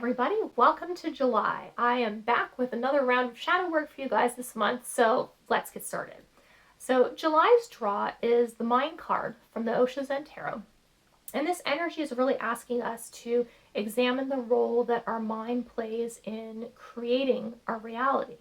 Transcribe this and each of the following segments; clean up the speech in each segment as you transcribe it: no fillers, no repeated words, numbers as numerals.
everybody, welcome to July. I am back with another round of shadow work for you guys this month, so let's get started. So July's draw is the Mind card from the Osho Zen Tarot, and this energy is really asking us to examine the role that our mind plays in creating our reality.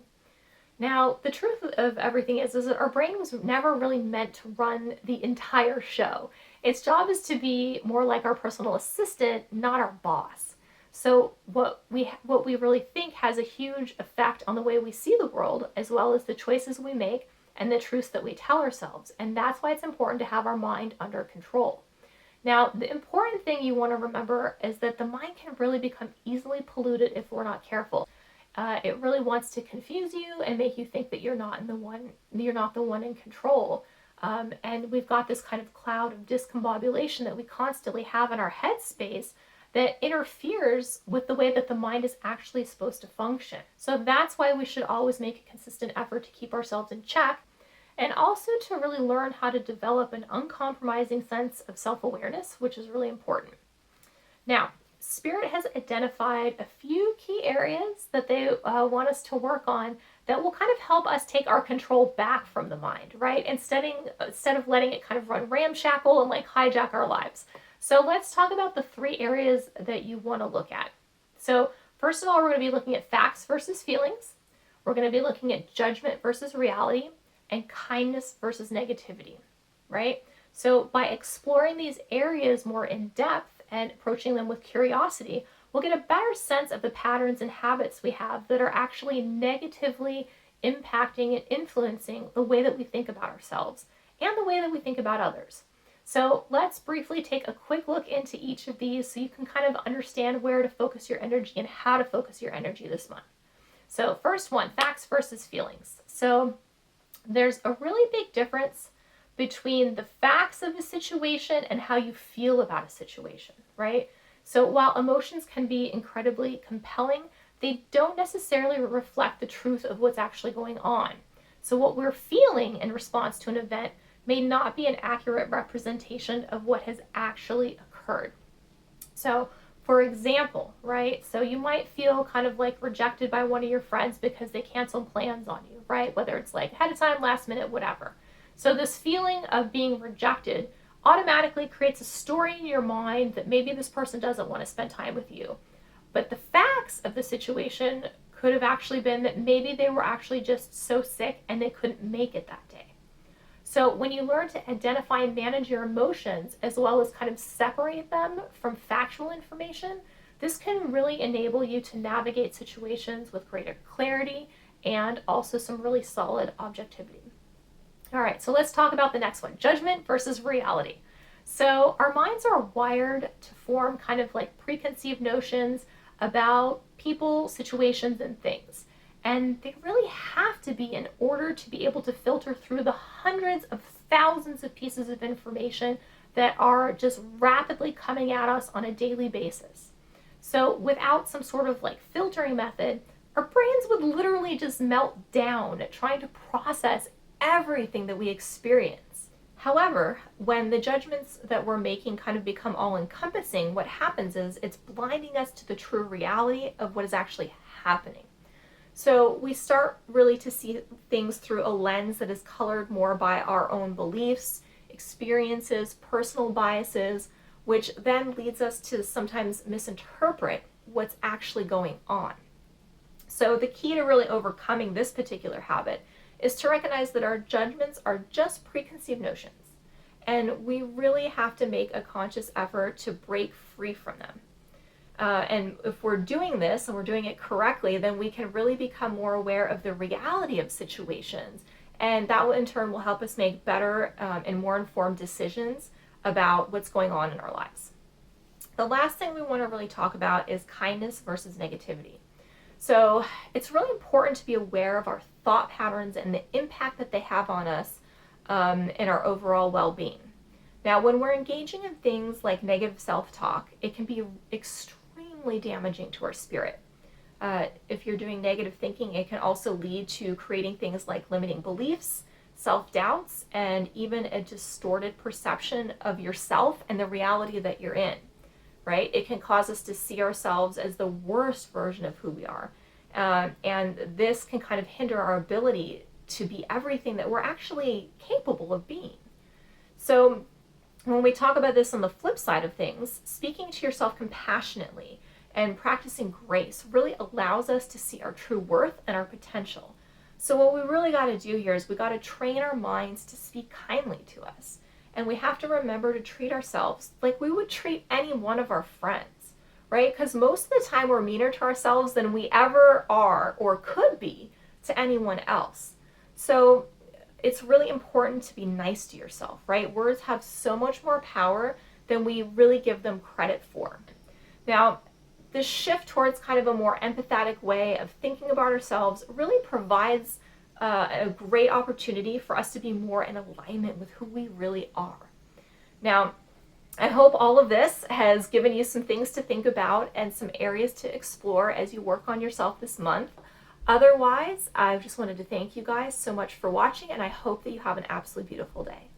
Now, the truth of everything is that our brain was never really meant to run the entire show. Its job is to be more like our personal assistant, not our boss. So what we really think has a huge effect on the way we see the world, as well as the choices we make and the truths that we tell ourselves. And that's why it's important to have our mind under control. Now, the important thing you want to remember is that the mind can really become easily polluted if we're not careful. It really wants to confuse you and make you think that you're not the one in control. And we've got this kind of cloud of discombobulation that we constantly have in our headspace that interferes with the way that the mind is actually supposed to function. So that's why we should always make a consistent effort to keep ourselves in check, and also to really learn how to develop an uncompromising sense of self-awareness, which is really important. Now, Spirit has identified a few key areas that they want us to work on that will kind of help us take our control back from the mind, right? Instead of letting it kind of run ramshackle and like hijack our lives. So let's talk about the 3 areas that you want to look at. So first of all, we're going to be looking at facts versus feelings. We're going to be looking at judgment versus reality, and kindness versus negativity, right? So by exploring these areas more in depth and approaching them with curiosity, we'll get a better sense of the patterns and habits we have that are actually negatively impacting and influencing the way that we think about ourselves and the way that we think about others. So let's briefly take a quick look into each of these so you can kind of understand where to focus your energy and how to focus your energy this month. So first one, facts versus feelings. So there's a really big difference between the facts of a situation and how you feel about a situation, right? So while emotions can be incredibly compelling, they don't necessarily reflect the truth of what's actually going on. So what we're feeling in response to an event may not be an accurate representation of what has actually occurred. So for example, right, so you might feel kind of like rejected by one of your friends because they canceled plans on you, right? Whether it's like ahead of time, last minute, whatever. So this feeling of being rejected automatically creates a story in your mind that maybe this person doesn't want to spend time with you. But the facts of the situation could have actually been that maybe they were actually just so sick and they couldn't make it that day. So when you learn to identify and manage your emotions, as well as kind of separate them from factual information, this can really enable you to navigate situations with greater clarity and also some really solid objectivity. All right, so let's talk about the next one, judgment versus reality. So our minds are wired to form kind of like preconceived notions about people, situations, and things. And they really have to be in order to be able to filter through the hundreds of thousands of pieces of information that are just rapidly coming at us on a daily basis. So without some sort of like filtering method, our brains would literally just melt down trying to process everything that we experience. However, when the judgments that we're making kind of become all-encompassing, what happens is it's blinding us to the true reality of what is actually happening. So we start really to see things through a lens that is colored more by our own beliefs, experiences, personal biases, which then leads us to sometimes misinterpret what's actually going on. So the key to really overcoming this particular habit is to recognize that our judgments are just preconceived notions, and we really have to make a conscious effort to break free from them. And if we're doing this and we're doing it correctly, then we can really become more aware of the reality of situations. And that in turn will help us make better and more informed decisions about what's going on in our lives. The last thing we want to really talk about is kindness versus negativity. So it's really important to be aware of our thought patterns and the impact that they have on us in our overall well-being. Now, when we're engaging in things like negative self-talk, it can be extremely damaging to our spirit. If you're doing negative thinking, it can also lead to creating things like limiting beliefs, self-doubts, and even a distorted perception of yourself and the reality that you're in. right? It can cause us to see ourselves as the worst version of who we are. And this can kind of hinder our ability to be everything that we're actually capable of being. So when we talk about this on the flip side of things, speaking to yourself compassionately and practicing grace really allows us to see our true worth and our potential. So what we really got to do here is we got to train our minds to speak kindly to us. And we have to remember to treat ourselves like we would treat any one of our friends, right? Because most of the time we're meaner to ourselves than we ever are or could be to anyone else. So it's really important to be nice to yourself, right? Words have so much more power than we really give them credit for. Now, this shift towards kind of a more empathetic way of thinking about ourselves really provides a great opportunity for us to be more in alignment with who we really are. Now, I hope all of this has given you some things to think about and some areas to explore as you work on yourself this month. Otherwise, I just wanted to thank you guys so much for watching, and I hope that you have an absolutely beautiful day.